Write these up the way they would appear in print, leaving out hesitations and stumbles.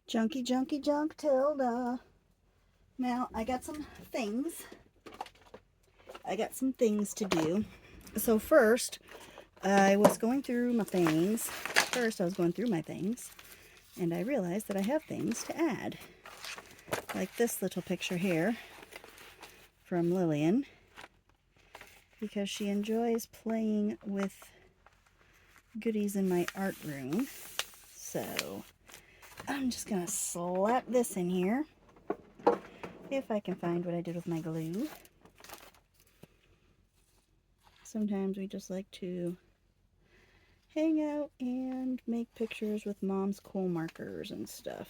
JUNKTILDA. Now, I got some things. To do. So first, I was going through my things. And I realized that I have things to add. Like this little picture here from Lillian, because she enjoys playing with goodies in my art room. So I'm just gonna slap this in here, if I can find what I did with my glue. Sometimes we just like to hang out and make pictures with Mom's coal markers and stuff.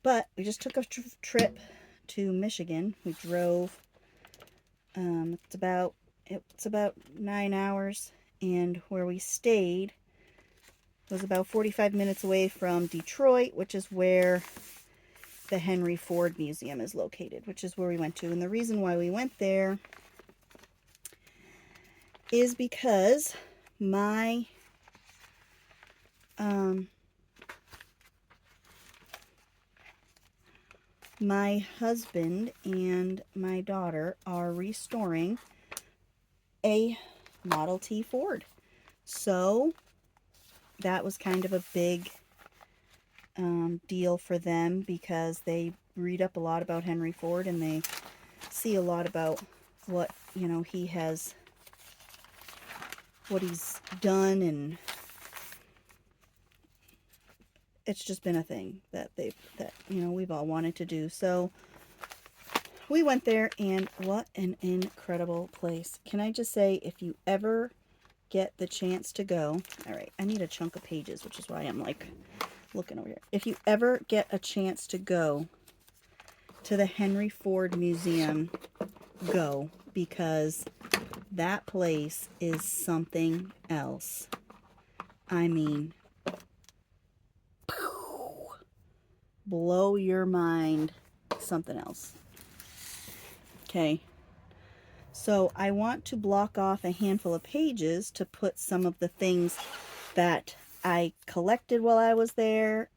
But we just took a trip to Michigan. We drove. It's about 9 hours, and where we stayed was about 45 minutes away from Detroit, which is where the Henry Ford Museum is located, which is where we went to. And the reason why we went there is because my my husband and my daughter are restoring a Model T Ford. So that was kind of a big deal for them, because they read up a lot about Henry Ford and they see a lot about what, what he's done, and it's just been a thing that we've all wanted to do. So we went there, and what an incredible place. Can I just say, if you ever get the chance to go, all right, I need a chunk of pages, which is why I'm like looking over here. If you ever get a chance to go to the Henry Ford Museum, go, because that place is something else. I mean, blow your mind, something else. Okay, so I want to block off a handful of pages to put some of the things that I collected while I was there,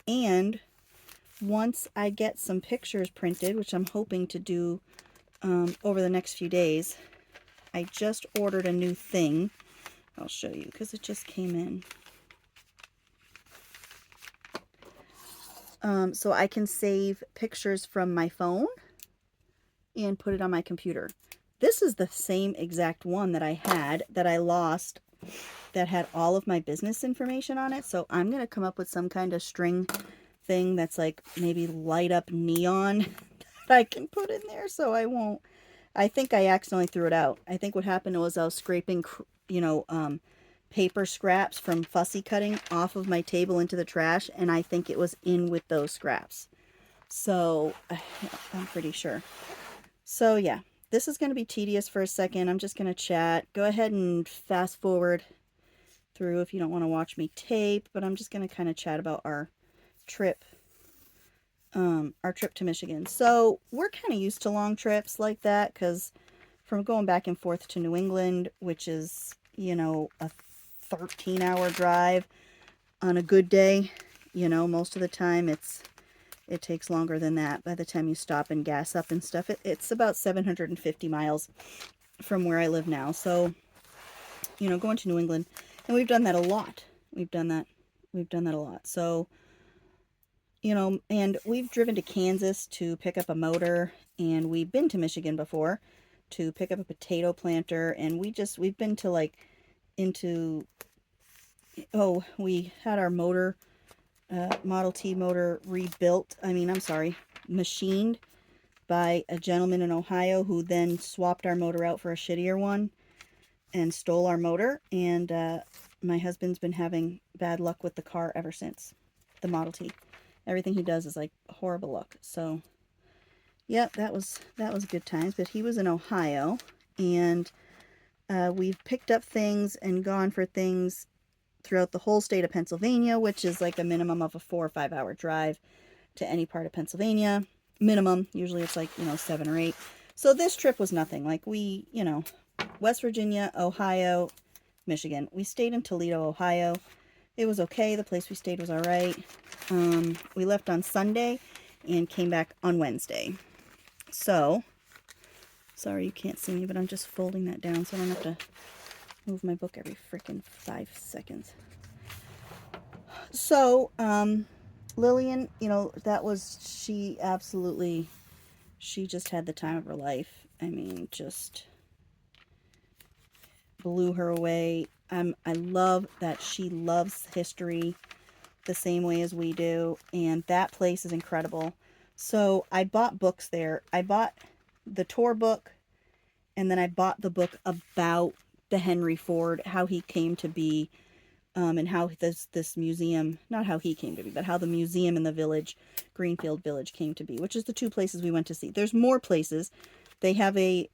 and once I get some pictures printed, which I'm hoping to do over the next few days. I just ordered a new thing. I'll show you because it just came in. So I can save pictures from my phone and put it on my computer. This is the same exact one that I had that I lost, that had all of my business information on it. So I'm going to come up with some kind of string thing that's like maybe light up neon that I can put in there, so I won't. I think I accidentally threw it out. I think what happened was I was scraping, paper scraps from fussy cutting off of my table into the trash, and I think it was in with those scraps. So I'm pretty sure. So yeah, this is going to be tedious for a second. I'm just going to chat. Go ahead and fast forward through if you don't want to watch me tape, but I'm just going to kind of chat about our trip to Michigan. So we're kind of used to long trips like that, because from going back and forth to New England, which is, a 13-hour drive on a good day, most of the time it takes longer than that. By the time you stop and gas up and stuff, it's about 750 miles from where I live now. So, going to New England, and we've done that a lot. We've done that a lot. So, and we've driven to Kansas to pick up a motor, and we've been to Michigan before to pick up a potato planter, and we've been to we had our motor, Model T motor machined by a gentleman in Ohio, who then swapped our motor out for a shittier one and stole our motor, and my husband's been having bad luck with the car ever since, the Model T. Everything he does is like horrible luck. So, yeah, that was good times. But he was in Ohio, and we've picked up things and gone for things throughout the whole state of Pennsylvania, which is like a minimum of a 4 or 5 hour drive to any part of Pennsylvania. Minimum. Usually it's like, 7 or 8. So this trip was nothing. Like we, West Virginia, Ohio, Michigan. We stayed in Toledo, Ohio, It was okay. The place we stayed was all right. We left on Sunday and came back on Wednesday. So, sorry you can't see me, but I'm just folding that down so I don't have to move my book every freaking 5 seconds. So, Lillian, you know, she just had the time of her life. I mean, just blew her away. I love that she loves history the same way as we do, and that place is incredible. So I bought books there. I bought the tour book, and then I bought the book about the Henry Ford, how he came to be, and how this museum, not how he came to be, but how the museum in the village, Greenfield Village, came to be, which is the 2 places we went to see. There's more places. They have a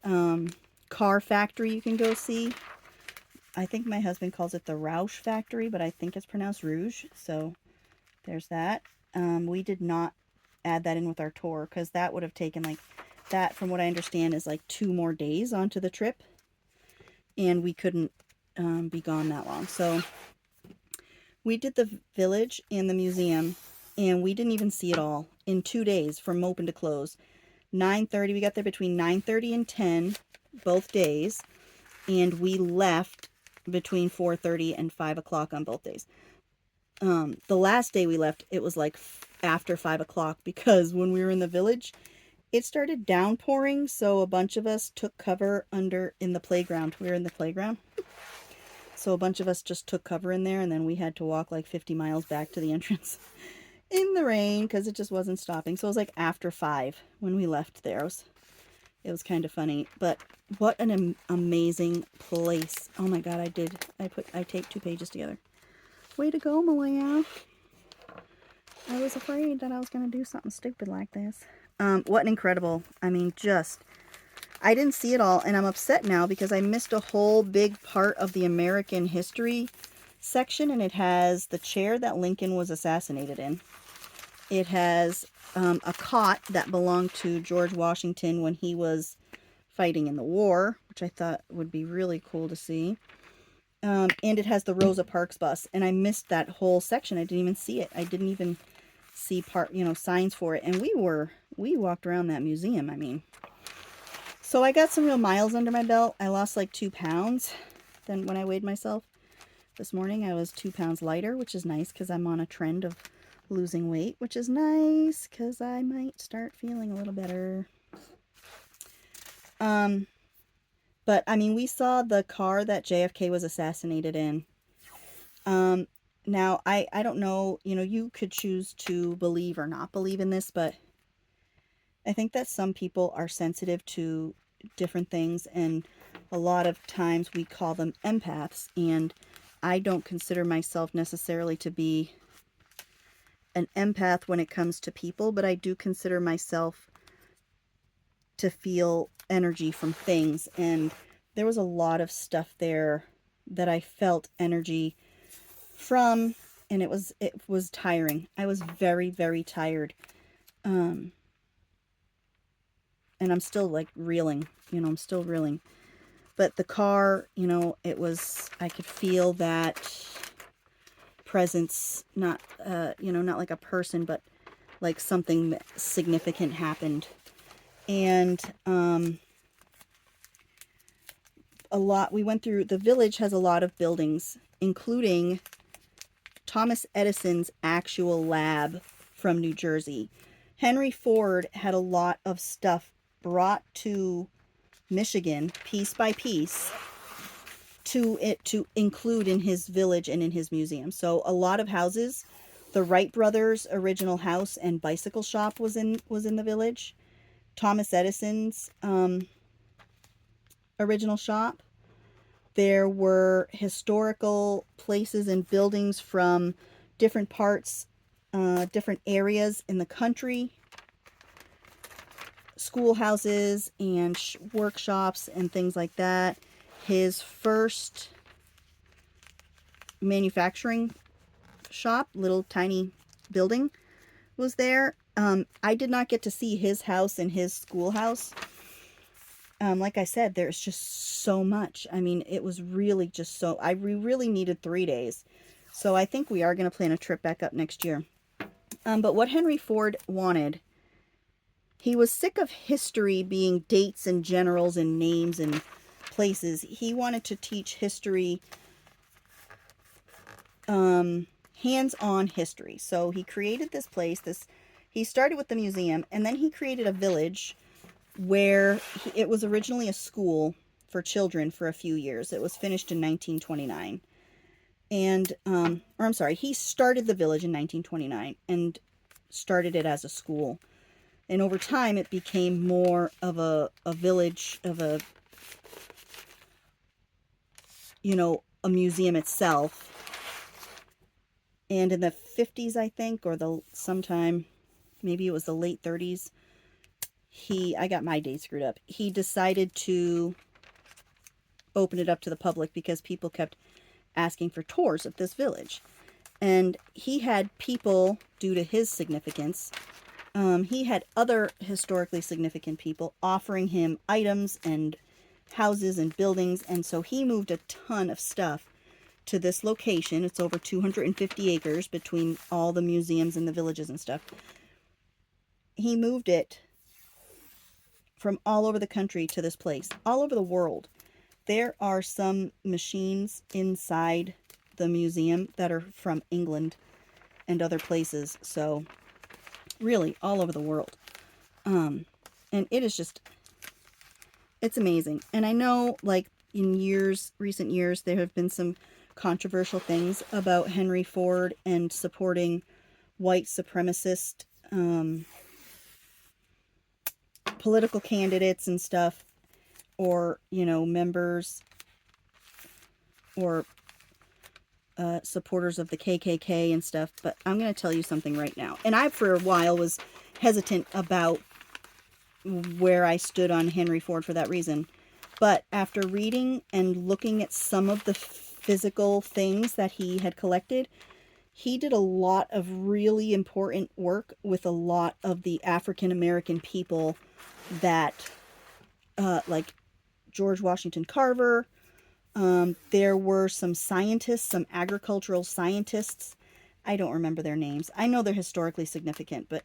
car factory you can go see. I think my husband calls it the Roush factory, but I think it's pronounced Rouge. So there's that. We did not add that in with our tour because that would have taken like that, from what I understand, is like 2 more days onto the trip. And we couldn't be gone that long. So we did the village and the museum, and we didn't even see it all in 2 days from open to close. 9:30, we got there between 9:30 and 10 both days, and we left between 4:30 and 5 o'clock on both days. The last day we left, it was like after 5 o'clock, because when we were in the village, it started downpouring, so a bunch of us took cover in the playground. We were in the playground. So a bunch of us just took cover in there, and then we had to walk like 50 miles back to the entrance in the rain because it just wasn't stopping. So it was like after 5 when we left there. It was kind of funny, but what an amazing place. Oh my God, I taped 2 pages together. Way to go, Malaya. I was afraid that I was going to do something stupid like this. What an incredible, I mean, I didn't see it all, and I'm upset now because I missed a whole big part of the American history section, and it has the chair that Lincoln was assassinated in. It has a cot that belonged to George Washington when he was fighting in the war, which I thought would be really cool to see. And it has the Rosa Parks bus, and I missed that whole section. I didn't even see it. I didn't even see signs for it. And we walked around that museum. I mean, so I got some real miles under my belt. I lost like 2 pounds. Then when I weighed myself this morning, I was 2 pounds lighter, which is nice because I'm on a trend of losing weight, which is nice because I might start feeling a little better. But I mean, we saw the car that JFK was assassinated in. Now I don't know, you could choose to believe or not believe in this, but I think that some people are sensitive to different things, and a lot of times we call them empaths, and I don't consider myself necessarily to be an empath when it comes to people, but I do consider myself to feel energy from things, and there was a lot of stuff there that I felt energy from, and it was tiring. I was very, very tired. And I'm still like reeling, I'm still reeling. But the car, I could feel that presence, not like a person, but like something significant happened. And we went through, the village has a lot of buildings, including Thomas Edison's actual lab from New Jersey. Henry Ford had a lot of stuff brought to Michigan piece by piece to include in his village and in his museum. So a lot of houses, the Wright brothers' original house and bicycle shop was in the village. Thomas Edison's original shop. There were historical places and buildings from different parts, different areas in the country, schoolhouses and workshops and things like that. His first manufacturing shop, little tiny building, was there. I did not get to see his house and his schoolhouse. Like I said, there's just so much. I mean, it was really just we really needed 3 days. So I think we are going to plan a trip back up next year. But what Henry Ford wanted, he was sick of history being dates and generals and names and places. He wanted to teach history, hands-on history. So he created this place. He started with the museum, and then he created a village where it was originally a school for children for a few years. It was finished in 1929. And, or I'm sorry, he started the village in 1929 and started it as a school. And over time, it became more of a village, of a, a museum itself. And in the 50s, I think, or sometime, maybe it was the late 30s, I got my date screwed up. He decided to open it up to the public because people kept asking for tours of this village. And he had people, due to his significance, he had other historically significant people offering him items and houses and buildings. And so he moved a ton of stuff to this location. It's over 250 acres between all the museums and the villages and stuff. He moved it from all over the country to this place, all over the world. There are some machines inside the museum that are from England and other places. So really all over the world. And it is just, it's amazing. And I know, like, in recent years, there have been some controversial things about Henry Ford and supporting white supremacist political candidates and stuff, or, members or supporters of the KKK and stuff. But I'm going to tell you something right now. And I, for a while, was hesitant about where I stood on Henry Ford for that reason. But after reading and looking at some of the physical things that he had collected, he did a lot of really important work with a lot of the African American people that, like George Washington Carver. There were some scientists, some agricultural scientists. I don't remember their names. I know they're historically significant, but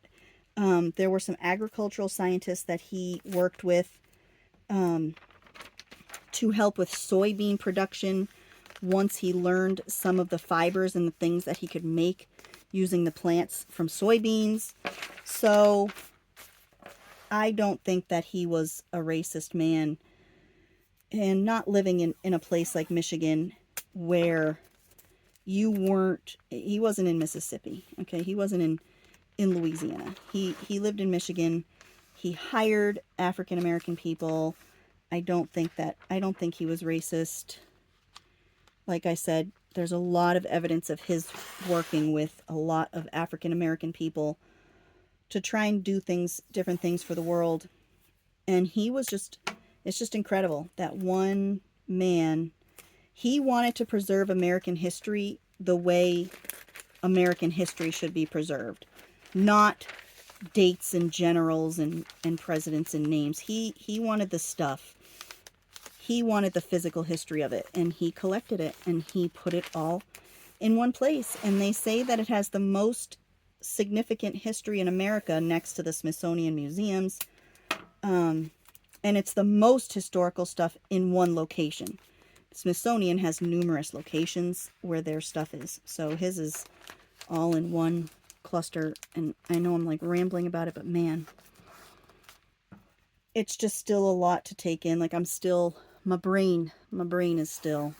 there were some agricultural scientists that he worked with to help with soybean production once he learned some of the fibers and the things that he could make using the plants from soybeans. So I don't think that he was a racist man. And not living in a place like Michigan where he wasn't in Mississippi, okay? He wasn't in Louisiana. He lived in Michigan. He hired African American people. I don't think he was racist. Like I said, there's a lot of evidence of his working with a lot of African American people to try and do different things for the world. And it's just incredible that one man, he wanted to preserve American history the way American history should be preserved. Not dates and generals and presidents and names. He wanted the stuff. He wanted the physical history of it, and he collected it, and he put it all in one place. And they say that it has the most significant history in America next to the Smithsonian museums. And it's the most historical stuff in one location. The Smithsonian has numerous locations where their stuff is. So his is all in one cluster. And I know I'm like rambling about it, but man, it's just still a lot to take in. Like my brain is still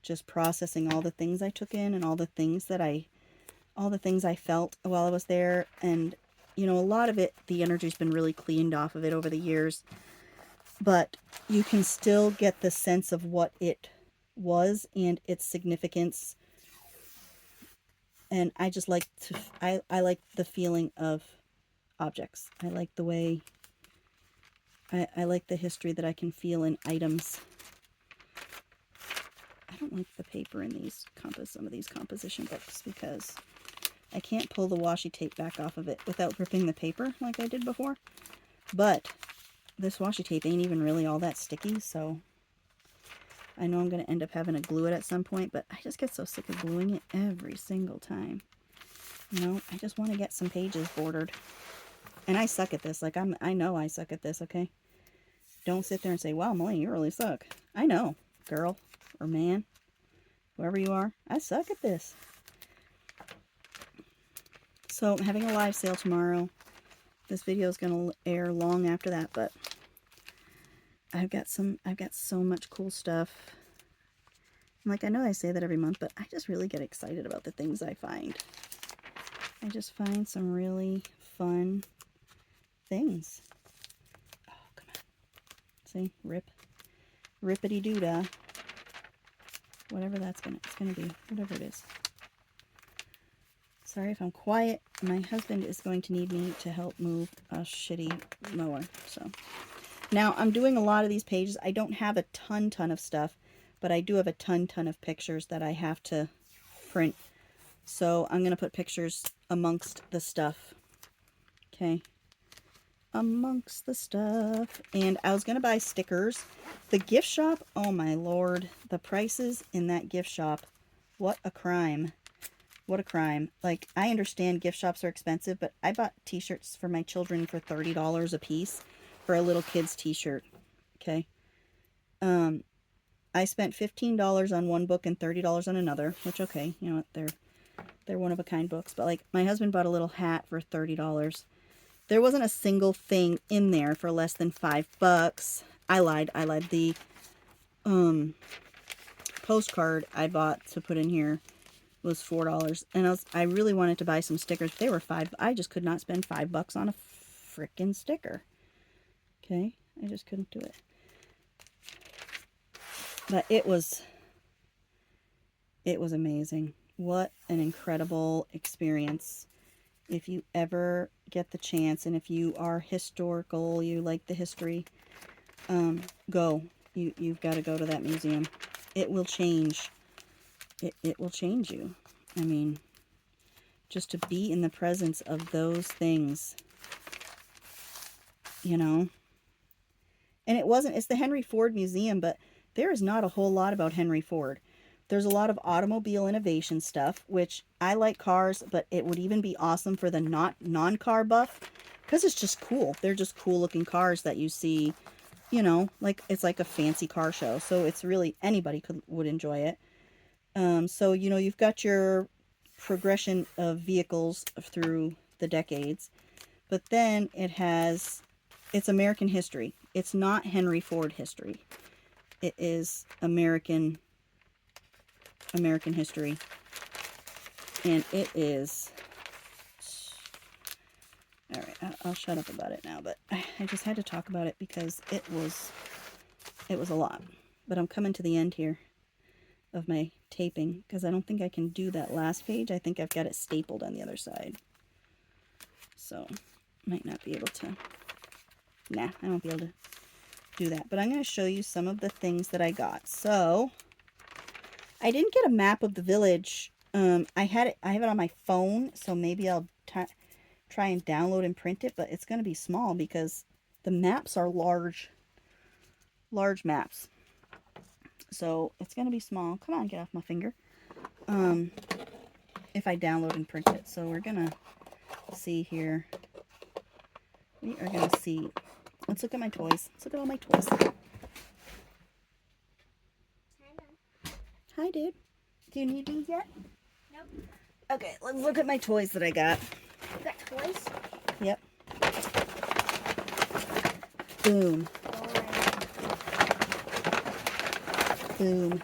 just processing all the things I took in and all the things I felt while I was there. And a lot of it, the energy's been really cleaned off of it over the years. But you can still get the sense of what it was and its significance. And I just like I like the feeling of objects. I like the way, I like the history that I can feel in items. I don't like the paper in some of these composition books because I can't pull the washi tape back off of it without ripping the paper like I did before. But this washi tape ain't even really all that sticky, so I know I'm going to end up having to glue it at some point, but I just get so sick of gluing it every single time. You know, I just want to get some pages bordered. And I suck at this. Like, I know I suck at this, okay? Don't sit there and say, wow, Melanie, you really suck. I know, girl or man, whoever you are. I suck at this. So I'm having a live sale tomorrow. This video is going to air long after that, but I've got so much cool stuff. Like, I know I say that every month, but I just really get excited about the things I find. I just find some really fun things. Oh, come on. See? Rippity-doo-dah. Whatever it's gonna be. Whatever it is. Sorry if I'm quiet. My husband is going to need me to help move a shitty mower. So now I'm doing a lot of these pages. I don't have a ton of stuff, but I do have a ton of pictures that I have to print. So I'm going to put pictures amongst the stuff. Okay. Amongst the stuff. And I was going to buy stickers. The gift shop, oh my lord. The prices in that gift shop. What a crime. What a crime. Like, I understand gift shops are expensive, but I bought t-shirts for my children for $30 a piece for a little kid's t-shirt. Okay. I spent $15 on one book and $30 on another, which, okay, you know what, they're one-of-a-kind books. But, like, my husband bought a little hat for $30. There wasn't a single thing in there for less than $5. I lied. The postcard I bought to put in here was $4. And I really wanted to buy some stickers. They were $5. I just could not spend $5 on a frickin' sticker. Okay? I just couldn't do it. But it was amazing. What an incredible experience. If you ever get the chance, and if you are historical, you like the history, go. You've got to go to that museum. It will change. It will change you. I mean, just to be in the presence of those things, you know. And it's the Henry Ford Museum, but there is not a whole lot about Henry Ford. There's a lot of automobile innovation stuff, which I like cars, but it would even be awesome for the non-car buff, because it's just cool. They're just cool looking cars that you see, you know, like it's like a fancy car show. So it's really, anybody would enjoy it. So, you know, you've got your progression of vehicles through the decades, but then it's American history. It's not Henry Ford history. It is American history. And it is... Alright, I'll shut up about it now, but I just had to talk about it because it was a lot. But I'm coming to the end here of my taping because I don't think I can do that last page. I think I've got it stapled on the other side. So, might not be able to... Nah, I won't be able to do that. But I'm going to show you some of the things that I got. So, I didn't get a map of the village. I have it on my phone, so maybe I'll try and download and print it, but it's going to be small because the maps are large maps. So, it's going to be small. Come on, get off my finger. If I download and print it. So, we're going to see here. We are going to see. Let's look at my toys. Let's look at all my toys. Hi, dude. Do you need these yet? Nope. Okay, let's look at my toys that I got. You got toys? Yep. Boom. Boom.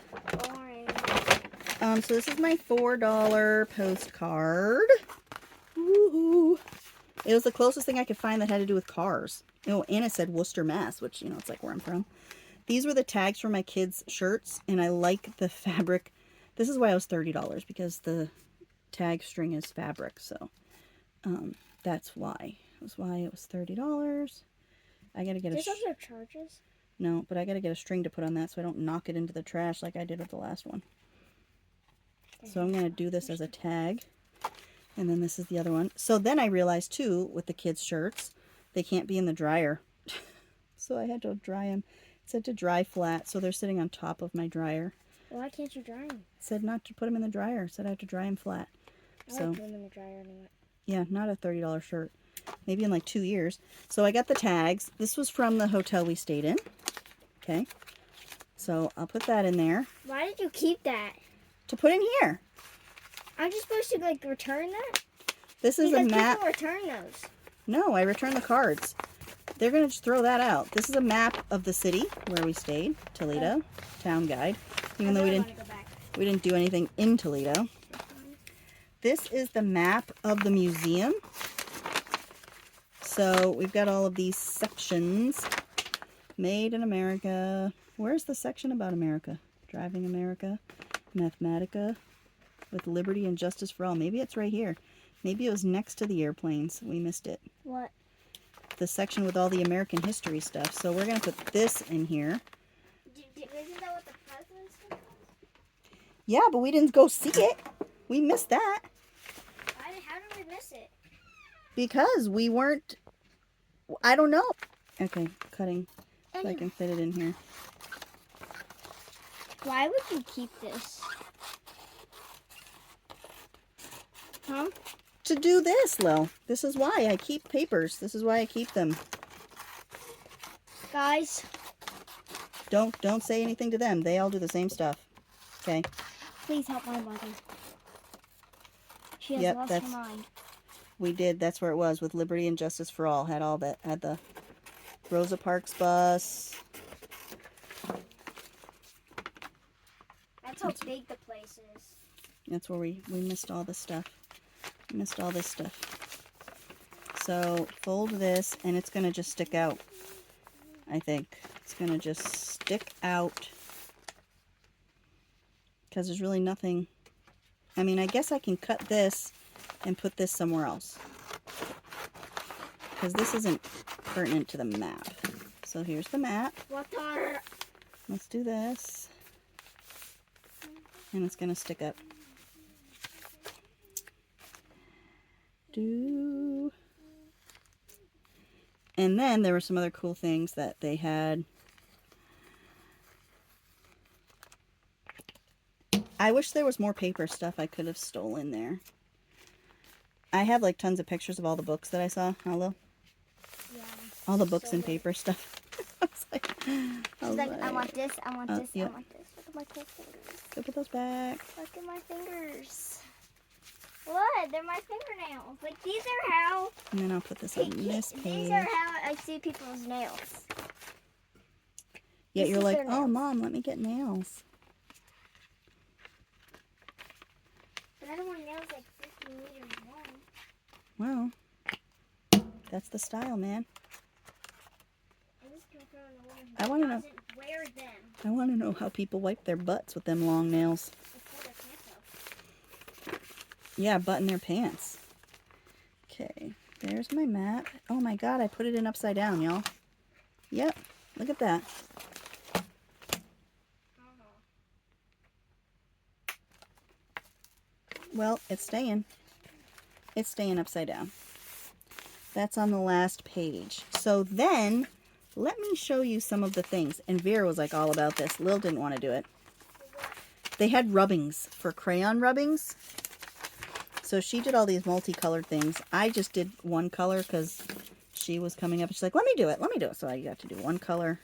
So this is my $4 postcard. Woohoo. It was the closest thing I could find that had to do with cars. Oh, and it said Worcester, Mass, which, you know, it's like where I'm from. These were the tags for my kids' shirts, and I like the fabric. This is why it was $30, because the tag string is fabric, so that's why. That's why it was $30. I gotta get There's other charges? No, but I gotta get a string to put on that so I don't knock it into the trash like I did with the last one. So I'm gonna do this as a tag. And then this is the other one. So then I realized, too, with the kids' shirts, they can't be in the dryer. So I had to dry them. said to dry flat, so they're sitting on top of my dryer. Why can't you dry them? It said not to put them in the dryer. It said I have to dry them flat. I So like put them in the dryer anyway. yeah, not a $30 shirt. Maybe in like 2 years. So I got the tags. This was from the hotel we stayed in. Okay. So I'll put that in there. Why did you keep that? To put in here. Aren't you supposed to like return that? This is Because a map. people return those. No, I returned the cards. They're going to just throw that out. This is a map of the city where we stayed. Toledo. Town guide. Even though we didn't do anything in Toledo. This is the map of the museum. So we've got all of these sections. Made in America. Where's the section about America? Driving America. Mathematica. With liberty and justice for all. Maybe it's right here. Maybe it was next to the airplanes. We missed it. What? The section with all the American history stuff. So we're going to put this in here. Isn't that what the president's doing? Yeah, but we didn't go see it. We missed that. How did we miss it? Because we weren't... I don't know. Okay, cutting so I can fit it in here. Why would you keep this? Huh? To do this, Lil. This is why I keep papers. This is why I keep them. Guys. Don't say anything to them. They all do the same stuff. Okay? Please help my mother. She has lost her mind. We did. That's where it was with Liberty and Justice for All. Had all that. Had the Rosa Parks bus. That's how big the place is. That's where we missed all this stuff. Missed all this stuff. So fold this and it's going to just stick out. I think. It's going to just stick out. Because there's really nothing. I mean, I guess I can cut this and put this somewhere else. Because this isn't pertinent to the map. So here's the map. Let's do this. And it's going to stick up. And then there were some other cool things that they had. I wish there was more paper stuff I could have stolen there. I have like tons of pictures of all the books that I saw. Hello? Yeah. All the books and paper stuff. I was like, I want this, I want this, yep. I want this. Look at my fingers. Go put those back. Look at my fingers. What? They're my fingernails. Like, these are how... And then I'll put this on this page. These are how I see people's nails. Yeah, you're like, oh, nails. Mom, let me get nails. But I don't want nails like 50 meters long. Well, that's the style, man. I want to know. Wear them. I want to know how people wipe their butts with them long nails. Yeah, button their pants. Okay, there's my map. Oh my God, I put it in upside down, y'all. Yep, look at that. Well, it's staying. It's staying upside down. That's on the last page. So then, let me show you some of the things. And Vera was like all about this. Lil didn't want to do it. They had rubbings for crayon rubbings. So she did all these multicolored things. I just did one color because she was coming up. And she's like, let me do it. Let me do it. So I got to do one color.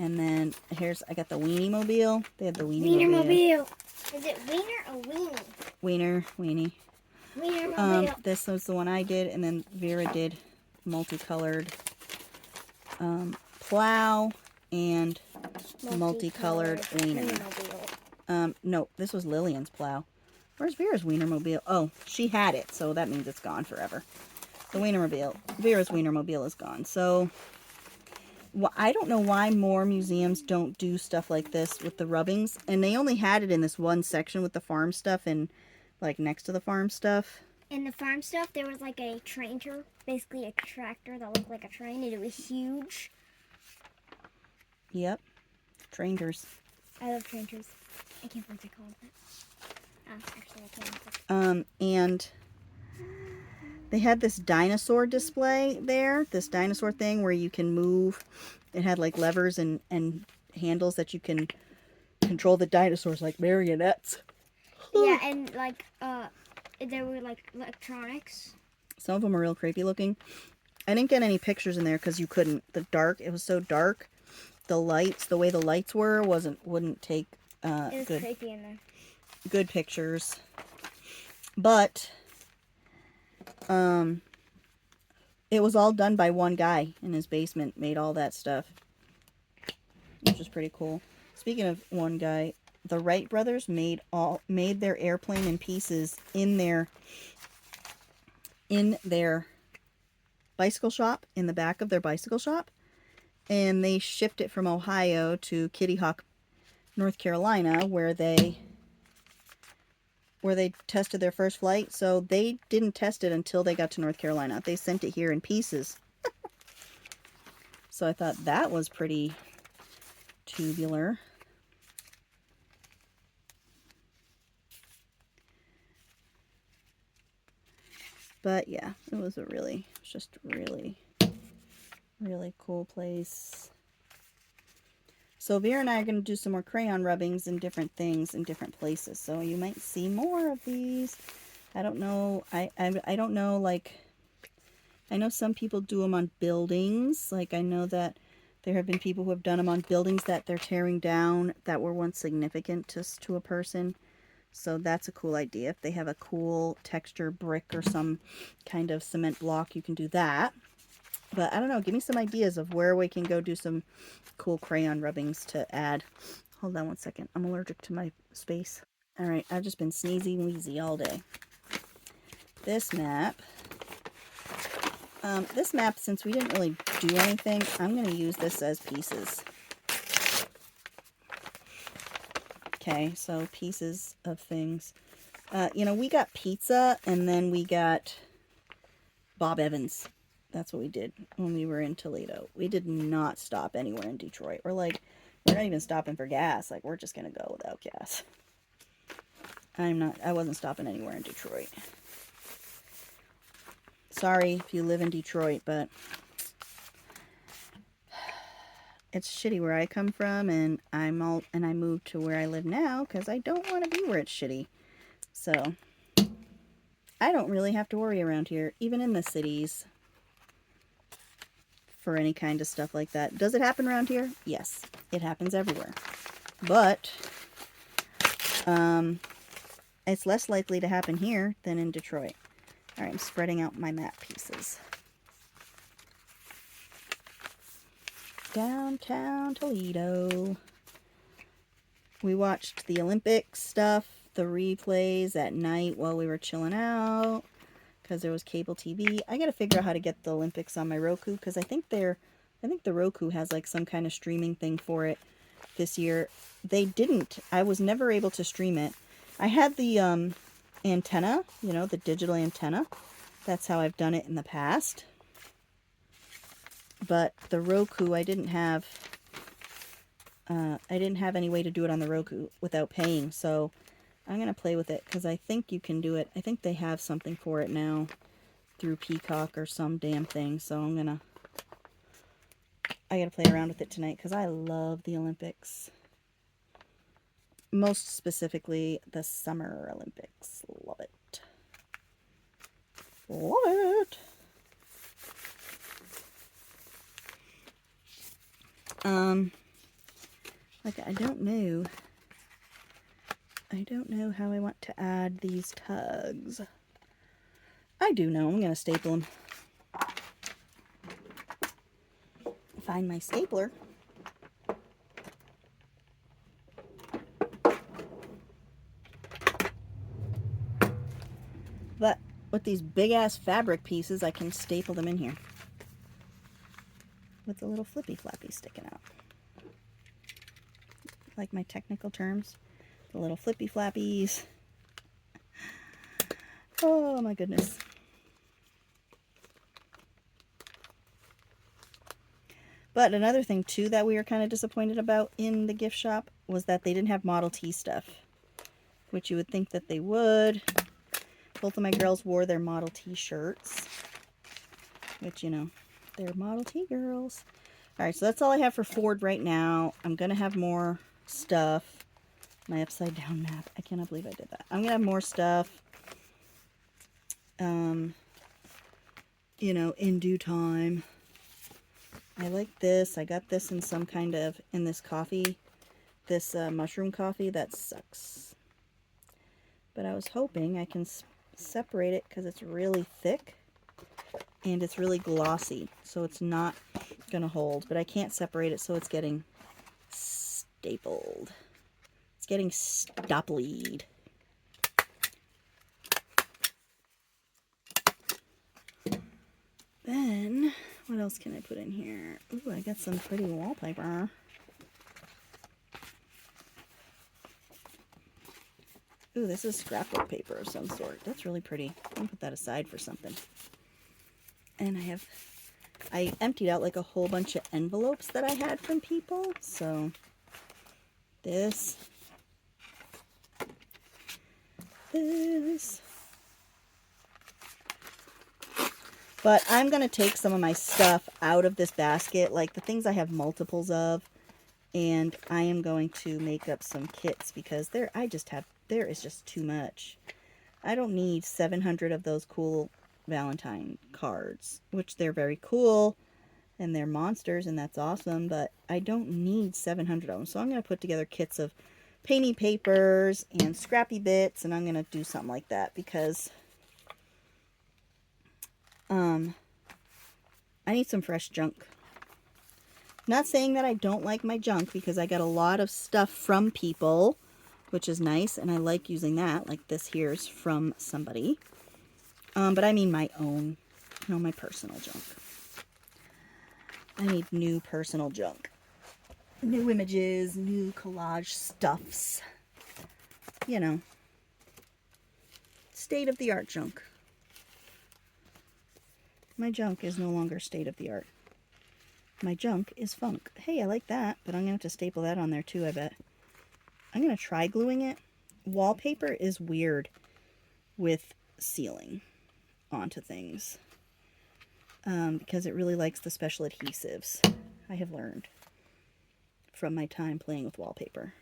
And then here's, I got the Weenie Mobile. They had the Weenie Mobile. Is it wiener or weenie? Weenie. Wiener Mobile. This was the one I did. And then Vera did multicolored plow and multicolored wiener. No, this was Lillian's plow. Where's Vera's Wienermobile? Oh, she had it, so that means it's gone forever. The Wienermobile, Vera's Wienermobile is gone. So, well, I don't know why more museums don't do stuff like this with the rubbings. And they only had it in this one section with the farm stuff and, like, next to the farm stuff. In the farm stuff, there was, like, a tractor, basically a tractor that looked like a train, and it was huge. Yep. Trainers. I love tractors. I can't believe I called it that. Actually, I can't. And They had this dinosaur display there, this dinosaur thing where you can move. It had like levers and handles that you can control the dinosaurs like marionettes. Yeah, and like there were like electronics. Some of them are real creepy looking. I didn't get any pictures in there because you couldn't. It was so dark. The lights, the way the lights wouldn't take It was creepy in there. good pictures. But it was all done by one guy in his basement, made all that stuff, which is pretty cool. Speaking of one guy, the Wright brothers made their airplane in pieces in their bicycle shop, in the back of their bicycle shop, and they shipped it from Ohio to Kitty Hawk, North Carolina, where they tested their first flight. So they didn't test it until they got to North Carolina. They sent it here in pieces. So I thought that was pretty tubular. But yeah, it was just really, really cool place. So Vera and I are going to do some more crayon rubbings in different things in different places. So you might see more of these. I don't know. I don't know, like, I know some people do them on buildings. Like, I know that there have been people who have done them on buildings that they're tearing down that were once significant to a person. So that's a cool idea. If they have a cool texture brick or some kind of cement block, you can do that. But I don't know. Give me some ideas of where we can go do some cool crayon rubbings to add. Hold on one second. I'm allergic to my space. All right. I've just been sneezy wheezy all day. This map, since we didn't really do anything, I'm going to use this as pieces. Okay, so pieces of things. We got pizza, and then we got Bob Evans. That's what we did when we were in Toledo. We did not stop anywhere in Detroit. We're not even stopping for gas. Like, we're just going to go without gas. I wasn't stopping anywhere in Detroit. Sorry if you live in Detroit, but it's shitty where I come from, and I moved to where I live now because I don't want to be where it's shitty. So I don't really have to worry around here, even in the cities, for any kind of stuff like that. Does it happen around here? Yes, it happens everywhere. But it's less likely to happen here than in Detroit. All right, I'm spreading out my map pieces. Downtown Toledo. We watched the Olympics stuff, the replays at night while we were chilling out because there was cable TV. I got to figure out how to get the Olympics on my Roku because I think the Roku has like some kind of streaming thing for it this year. They didn't. I was never able to stream it. I had the antenna, the digital antenna. That's how I've done it in the past. But the Roku, I didn't have any way to do it on the Roku without paying. So I'm going to play with it because I think you can do it. I think they have something for it now through Peacock or some damn thing. So I got to play around with it tonight because I love the Olympics. Most specifically, the Summer Olympics. Love it. Love it. I don't know how I want to add these tugs. I do know. I'm going to staple them. Find my stapler. But with these big ass fabric pieces, I can staple them in here with the little flippy flappy sticking out. Like my technical terms, the little flippy flappies. Oh my goodness. But another thing too that we were kind of disappointed about in the gift shop was that they didn't have Model T stuff, which you would think that they would. Both of my girls wore their Model T shirts, which, you know, they're Model T girls. All right, so that's all I have for Ford right now. I'm going to have more stuff. My upside down map. I cannot believe I did that. I'm going to have more stuff, you know, in due time. I like this. I got this in some kind of, in this coffee, this mushroom coffee. That sucks. But I was hoping I can separate it because it's really thick and it's really glossy. So it's not going to hold. But I can't separate it, so it's getting stapled. It's getting stoplied. Then, what else can I put in here? Ooh, I got some pretty wallpaper. Ooh, this is scrapbook paper of some sort. That's really pretty. I'm going to put that aside for something. And I emptied out like a whole bunch of envelopes that I had from people. So, this. But I'm going to take some of my stuff out of this basket, like the things I have multiples of, and I am going to make up some kits because there is just too much. I don't need 700 of those cool Valentine cards, which they're very cool and they're monsters and that's awesome, but I don't need 700 of them. So I'm going to put together kits of painting papers and scrappy bits, and I'm going to do something like that because I need some fresh junk. Not saying that I don't like my junk, because I got a lot of stuff from people, which is nice, and I like using that. Like this here's from somebody. But I mean my own, you know, my personal junk. I need new personal junk. New images, new collage stuffs. You know, state-of-the-art junk. My junk is no longer state-of-the-art. My junk is funk. Hey, I like that, but I'm going to have to staple that on there too, I bet. I'm going to try gluing it. Wallpaper is weird with sealing onto things because it really likes the special adhesives. I have learned from my time playing with wallpaper,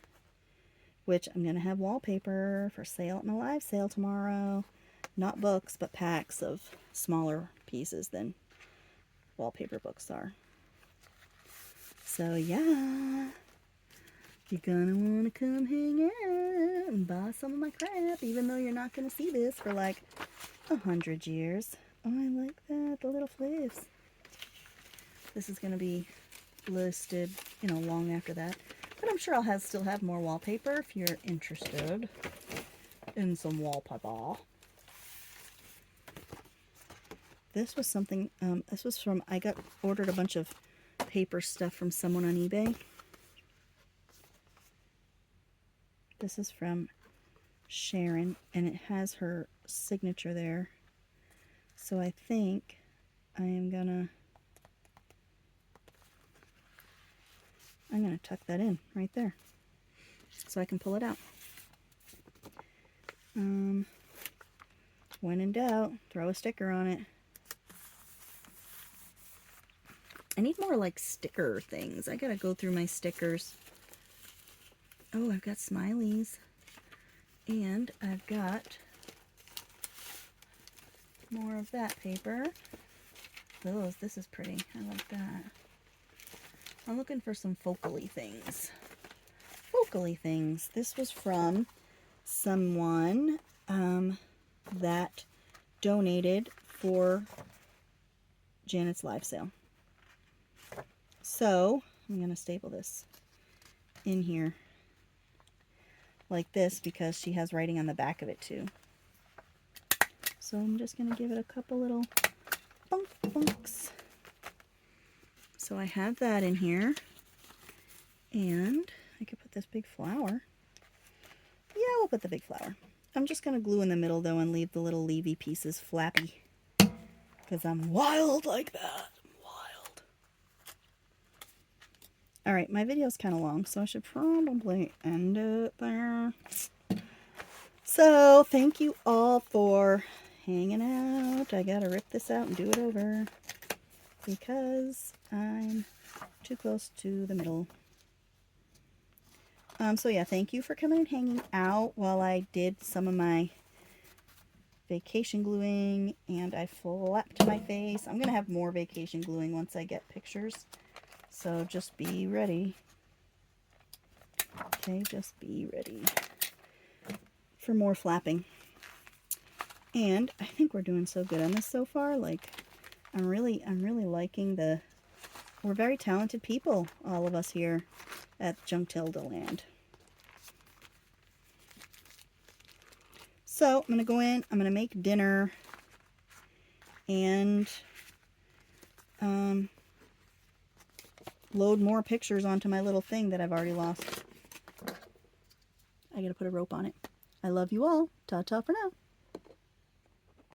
which I'm going to have wallpaper for sale at my live sale tomorrow. Not books, but packs of smaller pieces than wallpaper books are. So yeah, you're gonna want to come hang out and buy some of my crap, even though you're not gonna see this for like 100 years. Oh, I like that, the little flips. This is gonna be listed, you know, long after that. But I'm sure I'll still have more wallpaper if you're interested in some wallpaper. This was something, this was from, ordered a bunch of paper stuff from someone on eBay. This is from Sharon, and it has her signature there. So I think I'm gonna tuck that in right there so I can pull it out. When in doubt, throw a sticker on it. I need more like sticker things. I gotta go through my stickers. Oh, I've got smileys. And I've got more of that paper. This is pretty. I like that. I'm looking for some focally things. Focally things. This was from someone that donated for Janet's live sale. So I'm going to staple this in here like this because she has writing on the back of it too. So I'm just going to give it a couple little bunks. So I have that in here, and I could put this big flower. Yeah, we'll put the big flower. I'm just going to glue in the middle though and leave the little leafy pieces flappy because I'm wild like that. Alright, my video's kind of long, so I should probably end it there. So thank you all for hanging out. I gotta rip this out and do it over because I'm too close to the middle. So yeah, thank you for coming and hanging out while I did some of my vacation gluing and I flapped my face. I'm gonna have more vacation gluing once I get pictures, so just be ready. Okay, just be ready for more flapping. And I think we're doing so good on this so far. Like, I'm really liking the. We're very talented people, all of us here at JUNKTILDA land. So I'm gonna go in. I'm gonna make dinner, and load more pictures onto my little thing that I've already lost. I gotta put a rope on it. I love you all. Ta-ta for now.